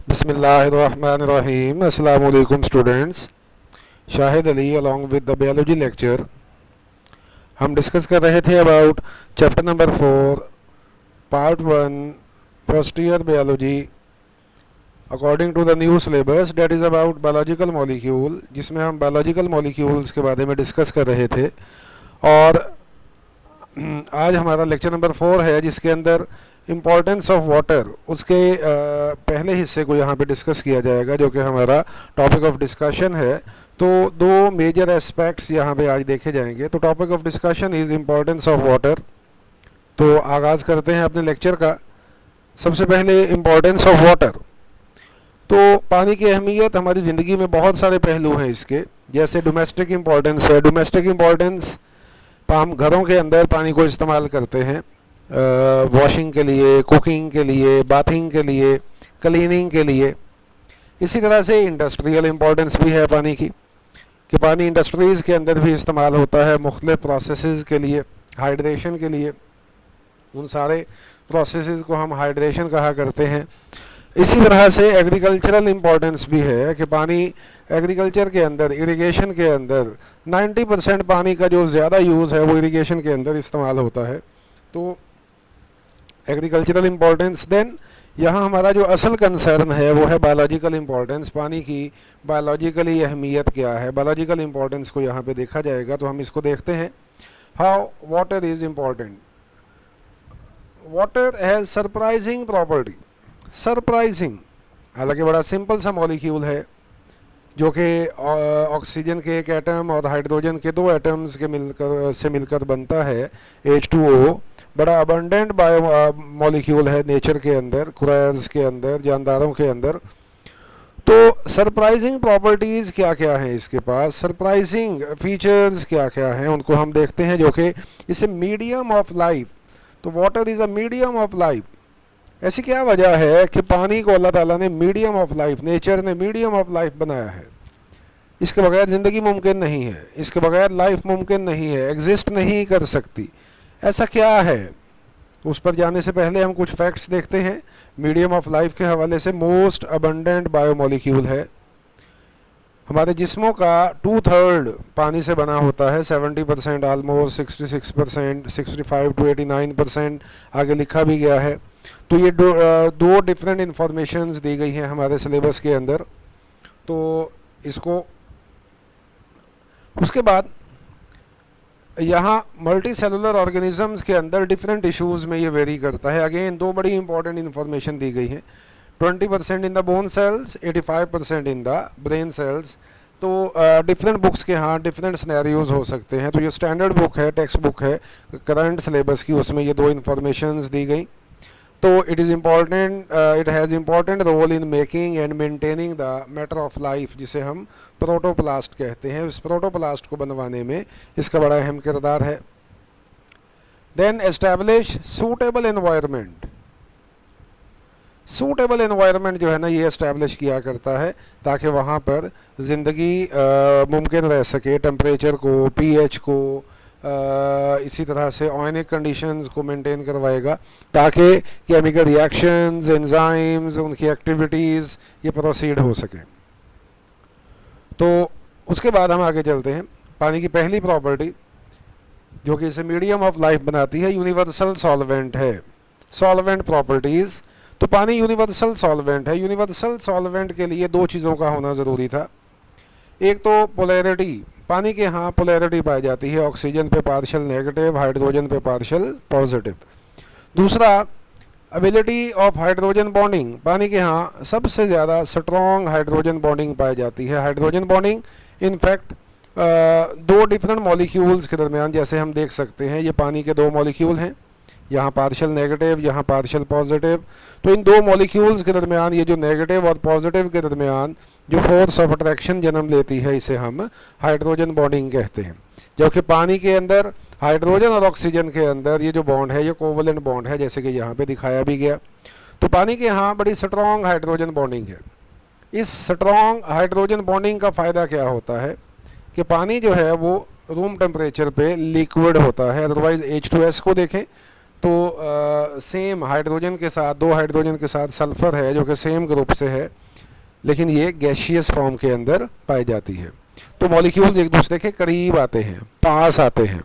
बिस्मिल्लाहिर्रहमानिर्रहीम। अस्सलाम वालेकुम students. Shahid Ali along with the biology lecture. हम डिस्कस कर रहे थे about chapter number 4 part 1 first year biology according to the new syllabus that is about biological molecule, जिसमें हम बायोलॉजिकल मॉलिक्यूल्स के बारे में डिस्कस कर रहे थे। और आज हमारा लेक्चर नंबर 4 है, जिसके अंदर इम्पॉर्टेंस ऑफ वाटर, उसके पहले हिस्से को यहाँ पे डिस्कस किया जाएगा, जो कि हमारा टॉपिक ऑफ डिस्कशन है। तो दो मेजर एस्पेक्ट्स यहाँ पे आज देखे जाएंगे। तो topic of discussion is importance of water. तो आगाज़ करते हैं अपने लेक्चर का। सबसे पहले इम्पॉर्टेंस ऑफ वाटर। तो पानी की अहमियत हमारी ज़िंदगी में बहुत सारे पहलू हैं इसके, जैसे डोमेस्टिक इम्पॉर्टेंस है। डोमेस्टिक इम्पॉर्टेंस, हम घरों के अंदर पानी को इस्तेमाल करते हैं वॉशिंग के लिए, कुकिंग के लिए, बाथिंग के लिए, क्लीनिंग के लिए। इसी तरह से इंडस्ट्रियल इम्पोर्टेंस भी है पानी की, कि पानी इंडस्ट्रीज़ के अंदर भी इस्तेमाल होता है मुख्तलिफ प्रोसेसेस के लिए, हाइड्रेशन के लिए। उन सारे प्रोसेसेस को हम हाइड्रेशन कहा करते हैं। इसी तरह से एग्रीकल्चरल इम्पोर्टेंस भी है, कि पानी एग्रीकल्चर के अंदर, इरिगेशन के अंदर 90% पानी का जो ज़्यादा यूज़ है वो इरिगेशन के अंदर इस्तेमाल होता है। तो एग्रीकल्चरल इम्पोर्टेंस। देन यहाँ हमारा जो असल कंसर्न है वो है बायोलॉजिकल इम्पोर्टेंस। पानी की बायोलॉजिकली अहमियत क्या है, बायोलॉजिकल इम्पोर्टेंस को यहाँ पे देखा जाएगा। तो हम इसको देखते हैं। How water is important. Water has surprising property. Surprising, हालांकि बड़ा सिंपल सा मॉलिक्यूल है, जो कि ऑक्सीजन के एक एटम और हाइड्रोजन के 2 एटम्स के मिलकर बनता है H2O। बड़ा अबंडेंट बायो मॉलिक्यूल है नेचर के अंदर, कुरार्स के अंदर, जानदारों के अंदर। तो सरप्राइजिंग प्रॉपर्टीज़ क्या क्या हैं इसके पास, सरप्राइजिंग फीचर्स क्या क्या हैं, उनको हम देखते हैं। जो कि इसे मीडियम ऑफ लाइफ। तो water is a medium of life. ऐसी क्या वजह है कि पानी को अल्लाह ताला ने मीडियम ऑफ लाइफ, नेचर ने मीडियम ऑफ लाइफ बनाया है। इसके बगैर ज़िंदगी मुमकिन नहीं है, इसके बगैर लाइफ मुमकिन नहीं है, एग्जिस्ट नहीं कर सकती। ऐसा क्या है, उस पर जाने से पहले हम कुछ फैक्ट्स देखते हैं मीडियम ऑफ लाइफ के हवाले से। मोस्ट अबंडेंट बायोमॉलिक्यूल है। हमारे जिस्मों का 2/3 पानी से बना होता है, 70% ऑलमोस्ट, 66%, 65 to 89% आगे लिखा भी गया है। तो ये दो डिफरेंट इंफॉर्मेशंस दी गई हैं हमारे सिलेबस के अंदर। तो इसको, उसके बाद यहाँ मल्टी सेलुलर ऑर्गेनिजम्स के अंदर डिफरेंट इश्यूज़ में ये वेरी करता है। अगेन 2 बड़ी इंपॉर्टेंट इन्फॉर्मेशन दी गई है। 20% in the bone cells, 85% in the brain cells. तो डिफरेंट बुक्स के यहाँ डिफरेंट सिनेरियोज हो सकते हैं। तो ये स्टैंडर्ड बुक है, टेक्स्ट बुक है करंट सिलेबस की, उसमें ये 2 इन्फॉर्मेशंस दी गई। तो it is important, it has important role in making and maintaining the matter of life, जिसे हम प्रोटोप्लास्ट कहते हैं। इस प्रोटोप्लास्ट को बनवाने में इसका बड़ा अहम किरदार है। Then establish suitable environment. Suitable environment जो है ना, ये एस्टैब्लिश किया करता है ताकि वहाँ पर ज़िंदगी मुमकिन रह सके। टेम्परेचर को, pH को, इसी तरह से आयनिक कंडीशंस को मेंटेन करवाएगा, ताकि केमिकल रिएक्शंस, एंजाइम्स, उनकी एक्टिविटीज़ ये प्रोसीड हो सके। तो उसके बाद हम आगे चलते हैं। पानी की पहली प्रॉपर्टी जो कि इसे मीडियम ऑफ लाइफ बनाती है, यूनिवर्सल सॉल्वेंट है। Solvent properties. तो पानी यूनिवर्सल सॉल्वेंट है। यूनिवर्सल सॉल्वेंट के लिए 2 चीज़ों का होना ज़रूरी था। एक तो पोलैरिटी, पानी के यहाँ पोलैरिटी पाई जाती है, ऑक्सीजन पे पार्शियल नेगेटिव, हाइड्रोजन पे पार्शियल पॉजिटिव। दूसरा, एबिलिटी ऑफ हाइड्रोजन बॉन्डिंग, पानी के यहाँ सबसे ज़्यादा स्ट्रॉन्ग हाइड्रोजन बॉन्डिंग पाई जाती है। Hydrogen bonding in fact 2 different molecules के दरमियान, जैसे हम देख सकते हैं ये पानी के 2 मॉलिक्यूल हैं, यहाँ पार्शियल नेगेटिव, यहाँ पार्शियल पॉजिटिव। तो इन 2 मॉलिक्यूल्स के दरमियान, ये जो नेगेटिव और पॉजिटिव के दरमियान जो फोर्स ऑफ अट्रैक्शन जन्म लेती है, इसे हम हाइड्रोजन बॉन्डिंग कहते हैं। जबकि पानी के अंदर हाइड्रोजन और ऑक्सीजन के अंदर ये जो बॉन्ड है, ये कोवलेंट बॉन्ड है, जैसे कि यहाँ पे दिखाया भी गया। तो पानी के यहाँ बड़ी स्ट्रॉन्ग हाइड्रोजन बॉन्डिंग है। इस स्ट्रॉन्ग हाइड्रोजन बॉन्डिंग का फ़ायदा क्या होता है कि पानी जो है वो रूम टेम्परेचर पे लिक्विड होता है। अदरवाइज़ H2S को देखें तो सेम हाइड्रोजन के साथ, 2 हाइड्रोजन के साथ सल्फ़र है जो कि सेम ग्रुप से है, लेकिन ये गैशियस फॉर्म के अंदर पाई जाती है। तो मॉलिक्यूल्स एक दूसरे के करीब आते हैं, पास आते हैं।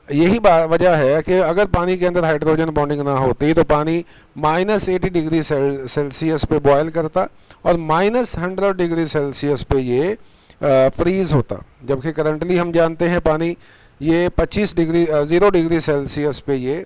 यही वजह है कि अगर पानी के अंदर हाइड्रोजन बॉन्डिंग ना होती तो पानी -80 डिग्री सेल्सियस पे बॉयल करता और -100 डिग्री सेल्सियस पे ये फ्रीज़ होता, जबकि करंटली हम जानते हैं पानी ये 0 डिग्री सेल्सियस पे ये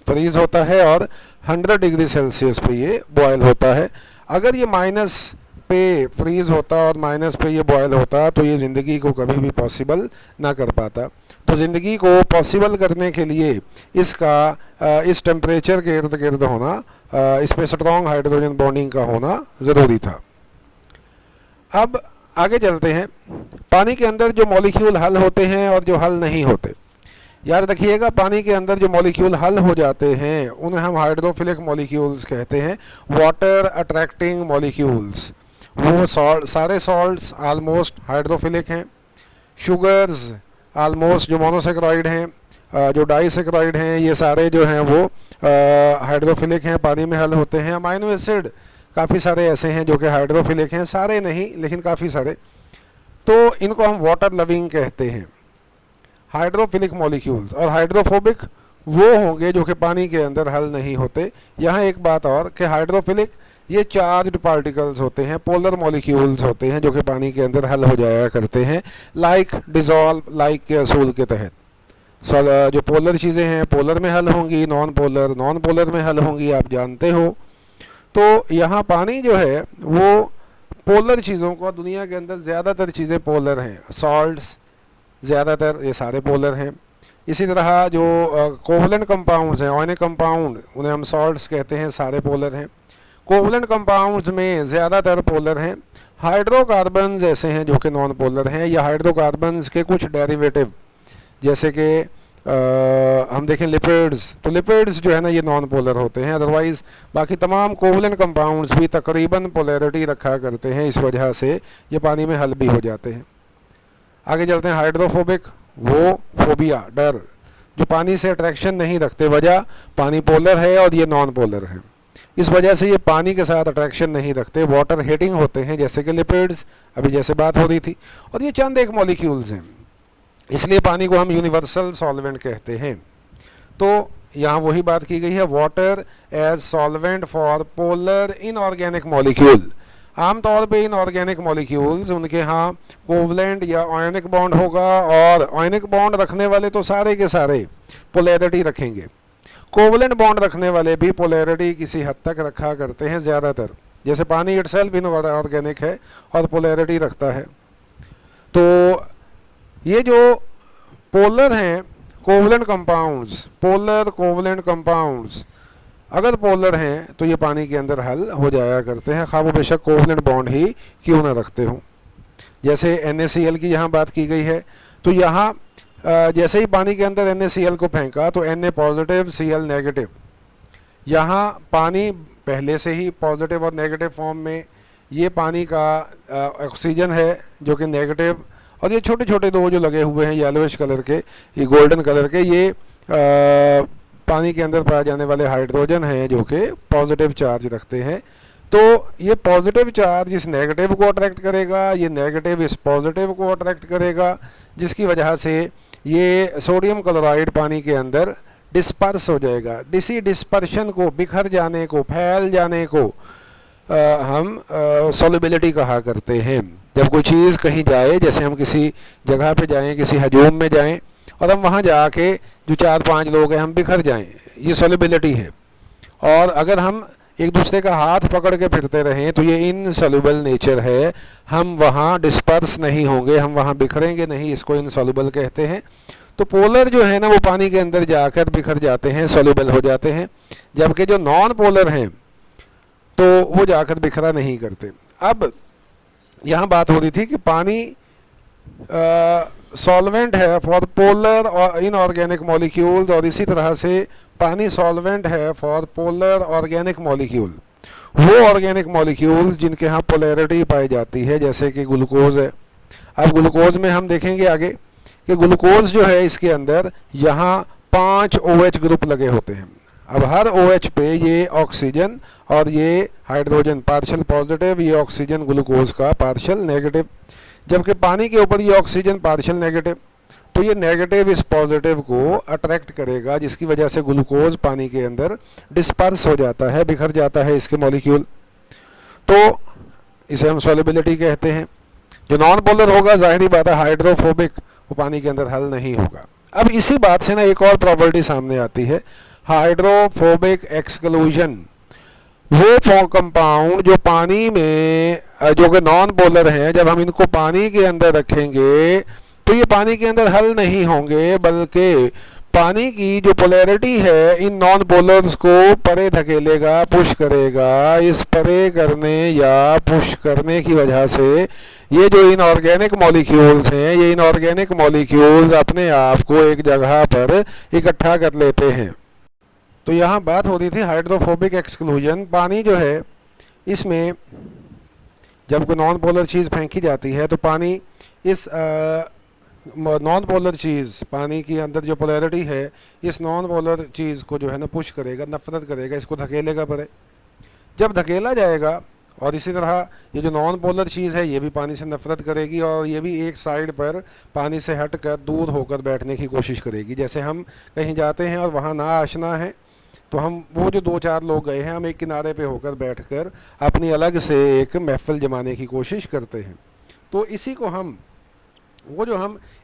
फ्रीज़ होता है और 100 डिग्री सेल्सियस पे ये बॉयल होता है। अगर ये माइनस पे फ्रीज़ होता और माइनस पे ये बॉयल होता तो ये ज़िंदगी को कभी भी पॉसिबल ना कर पाता। तो ज़िंदगी को पॉसिबल करने के लिए इसका इस टेम्परेचर के इर्द गिर्द होना, इस पर स्ट्रॉन्ग हाइड्रोजन बॉन्डिंग का होना ज़रूरी था। अब आगे चलते हैं, पानी के अंदर जो मॉलिक्यूल हल होते हैं और जो हल नहीं होते। याद रखिएगा, पानी के अंदर जो मॉलिक्यूल हल हो जाते हैं उन्हें हम हाइड्रोफिलिक मॉलिक्यूल्स कहते हैं, वाटर अट्रैक्टिंग मॉलिक्यूल्स। वो सारे सॉल्ट्स आलमोस्ट हाइड्रोफिलिक हैं, शुगर्स आलमोस्ट जो मोनोसेक्राइड हैं, जो डाइसेक्राइड हैं, ये सारे जो हैं वो हाइड्रोफिलिक हैं, पानी में हल होते हैं। अमाइनो एसिड काफ़ी सारे ऐसे हैं जो कि हाइड्रोफिलिक हैं, सारे नहीं लेकिन काफ़ी सारे। तो इनको हम वाटर लविंग कहते हैं, हाइड्रोफिलिक मॉलिक्यूल्स। और हाइड्रोफोबिक वो होंगे जो कि पानी के अंदर हल नहीं होते। यहाँ एक बात और कि हाइड्रोफिलिक ये चार्ज्ड पार्टिकल्स होते हैं, पोलर मॉलिक्यूल्स होते हैं जो कि पानी के अंदर हल हो जाया करते हैं, लाइक डिज़ोल्व, लाइक के असूल के तहत। जो पोलर चीज़ें हैं पोलर में हल होंगी, नॉन पोलर में हल होंगी, आप जानते हो। तो यहाँ पानी जो है वो पोलर चीज़ों को, दुनिया के अंदर ज़्यादातर चीज़ें पोलर हैं, सॉल्ट्स ज़्यादातर ये सारे पोलर हैं। इसी तरह जो कोवलेंट कंपाउंड्स हैं, आयनिक कंपाउंड, उन्हें हम सॉल्ट्स कहते हैं, सारे पोलर हैं। कोवलेंट कंपाउंड्स में ज़्यादातर पोलर हैं। हाइड्रोकार्बन्स ऐसे हैं जो कि नॉन पोलर हैं, या हाइड्रोकार्बन्स के कुछ डेरिवेटिव, जैसे कि हम देखें लिपिड्स, तो लिपिड्स जो है ना ये नॉन पोलर होते हैं। अदरवाइज़ बाकी तमाम कोवलेंट कंपाउंड्स भी तकरीबन पोलैरिटी रखा करते हैं, इस वजह से ये पानी में हल भी हो जाते हैं। आगे चलते हैं, हाइड्रोफोबिक, वो फोबिया, डर, जो पानी से अट्रैक्शन नहीं रखते। वजह, पानी पोलर है और ये नॉन पोलर है, इस वजह से ये पानी के साथ अट्रैक्शन नहीं रखते, वाटर हेटिंग होते हैं, जैसे कि लिपिड्स, अभी जैसे बात हो रही थी। और ये चंद एक मॉलिक्यूल्स हैं, इसलिए पानी को हम यूनिवर्सल सॉल्वेंट कहते हैं। तो यहाँ वही बात की गई है, water as solvent for polar inorganic molecule. आमतौर पे इनऑर्गेनिक मॉलिक्यूल्स उनके यहाँ कोवलेंट या आयनिक बॉन्ड होगा, और आयनिक बॉन्ड रखने वाले तो सारे के सारे पोलैरिटी रखेंगे। कोवलेंट बॉन्ड रखने वाले भी पोलैरिटी किसी हद तक रखा करते हैं ज़्यादातर, जैसे पानी इटसेल्फ इनऑर्गेनिक है और पोलैरिटी रखता है। तो ये जो पोलर हैं covalent compounds, polar covalent compounds अगर पोलर हैं तो ये पानी के अंदर हल हो जाया करते हैं, खा वो बेशक कोवलेंट बॉन्ड ही क्यों ना रखते हों। जैसे NaCl की यहाँ बात की गई है, तो यहाँ जैसे ही पानी के अंदर NaCl को फेंका तो Na पॉजिटिव Cl नेगेटिव, यहाँ पानी पहले से ही पॉजिटिव और नेगेटिव फॉर्म में, ये पानी का ऑक्सीजन है जो कि नेगेटिव, और ये छोटे छोटे दो जो लगे हुए हैं येलोइश कलर के, ये गोल्डन कलर के, ये पानी के अंदर पाए जाने वाले हाइड्रोजन हैं जो कि पॉजिटिव चार्ज रखते हैं। तो ये पॉजिटिव चार्ज इस नेगेटिव को अट्रैक्ट करेगा, ये नेगेटिव इस पॉजिटिव को अट्रैक्ट करेगा, जिसकी वजह से ये सोडियम क्लोराइड पानी के अंदर डिस्पर्स हो जाएगा। इसी डिस्पर्शन को, बिखर जाने को, फैल जाने को हम सॉल्युबिलिटी कहा करते हैं। जब कोई चीज़ कहीं जाए, जैसे हम किसी जगह पे जाएं, किसी हजूम में जाएं, और हम वहाँ जाके जो 4-5 लोग हैं हम बिखर जाएं, ये सॉल्युबिलिटी है। और अगर हम एक दूसरे का हाथ पकड़ के फिरते रहें तो ये इनसॉल्युबल नेचर है, हम वहाँ डिस्पर्स नहीं होंगे, हम वहाँ बिखरेंगे नहीं, इसको इनसॉल्युबल कहते हैं। तो पोलर जो है ना वो पानी के अंदर जाकर बिखर जाते हैं, सॉल्युबल हो जाते हैं, जबकि जो नॉन पोलर हैं तो वो जाकर बिखरा नहीं करते। अब यहाँ बात हो रही थी कि पानी सॉल्वेंट है फॉर पोलर और इनऑर्गेनिक मॉलिक्यूल्स, और इसी तरह से पानी सॉल्वेंट है फॉर पोलर ऑर्गेनिक मॉलिक्यूल, वो ऑर्गेनिक मॉलिक्यूल्स जिनके यहाँ पोलैरिटी पाई जाती है, जैसे कि ग्लूकोज है। अब ग्लूकोज में हम देखेंगे आगे कि ग्लूकोज जो है इसके अंदर यहाँ 5 OH ग्रुप लगे होते हैं। अब हर OH पे ये ऑक्सीजन और ये हाइड्रोजन पार्शियल पॉजिटिव, ये ऑक्सीजन ग्लूकोज का पार्शियल नेगेटिव, जबकि पानी के ऊपर ये ऑक्सीजन पार्शियल नेगेटिव। तो ये नेगेटिव इस पॉजिटिव को अट्रैक्ट करेगा, जिसकी वजह से ग्लूकोज पानी के अंदर डिस्पर्स हो जाता है, बिखर जाता है इसके मॉलिक्यूल। तो इसे हम सॉल्युबिलिटी कहते हैं। जो नॉन पोलर होगा, जाहिर बात है हाइड्रोफोबिक, वो पानी के अंदर हल नहीं होगा। अब इसी बात से ना एक और प्रॉपर्टी सामने आती है, हाइड्रोफोबिक एक्सक्लूजन। वो कंपाउंड जो पानी में जो कि नॉन पोलर हैं, जब हम इनको पानी के अंदर रखेंगे तो ये पानी के अंदर हल नहीं होंगे, बल्कि पानी की जो पोलैरिटी है इन नॉन पोलर्स को परे धकेलेगा, पुश करेगा। इस परे करने या पुश करने की वजह से ये जो इनऑर्गेनिक मॉलिक्यूल्स हैं, ये इनऑर्गेनिक मॉलिक्यूल्स अपने आप को एक जगह पर इकट्ठा कर लेते हैं। तो यहाँ बात हो रही थी हाइड्रोफोबिक एक्सक्लूजन। पानी जो है, इसमें जब कोई नॉन पोलर चीज़ फेंकी जाती है तो पानी इस नॉन पोलर चीज़, पानी के अंदर जो पोलैरिटी है, इस नॉन पोलर चीज़ को जो है ना पुश करेगा, नफरत करेगा, इसको धकेलेगा परे। जब धकेला जाएगा, और इसी तरह ये जो नॉन पोलर चीज़ है ये भी पानी से नफरत करेगी, और ये भी एक साइड पर पानी से हटकर दूर होकर बैठने की कोशिश करेगी। जैसे हम कहीं जाते हैं और वहाँ ना आशना है, तो हम वो जो 2-4 लोग गए हैं, हम एक किनारे पे होकर बैठकर अपनी अलग से एक महफिल जमाने की कोशिश करते हैं। तो इसी को हम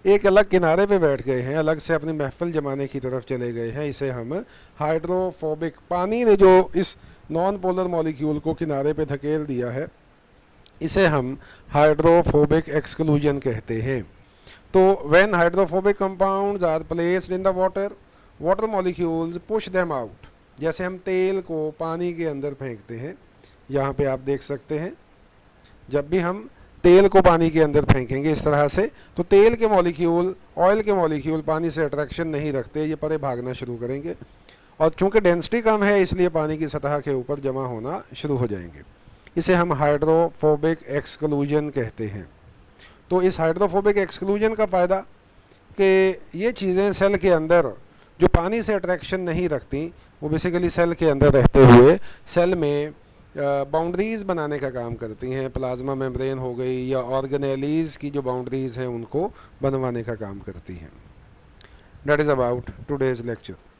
एक अलग किनारे पे बैठ गए हैं, अलग से अपनी महफिल जमाने की तरफ चले गए हैं, इसे हम हाइड्रोफोबिक, पानी ने जो इस नॉन पोलर मॉलिक्यूल को किनारे पे धकेल दिया है, इसे हम हाइड्रोफोबिक एक्सक्लूजन कहते हैं। तो when hydrophobic compounds are placed in the water molecules push them out. जैसे हम तेल को पानी के अंदर फेंकते हैं, यहाँ पे आप देख सकते हैं, जब भी हम तेल को पानी के अंदर फेंकेंगे इस तरह से, तो तेल के मॉलिक्यूल, ऑयल के मॉलिक्यूल पानी से अट्रैक्शन नहीं रखते, ये परे भागना शुरू करेंगे, और चूंकि डेंसिटी कम है इसलिए पानी की सतह के ऊपर जमा होना शुरू हो जाएंगे। इसे हम हाइड्रोफोबिक एक्सक्लूजन कहते हैं। तो इस हाइड्रोफोबिक एक्सक्लूजन का फ़ायदा कि ये चीज़ें सेल के अंदर जो पानी से अट्रैक्शन नहीं रखती, वो बेसिकली सेल के अंदर रहते हुए सेल में बाउंड्रीज़ बनाने का काम करती हैं। प्लाज्मा मेम्ब्रेन हो गई या ऑर्गेनेलीज़ की जो बाउंड्रीज़ हैं उनको बनवाने का काम करती हैं। That is about today's lecture.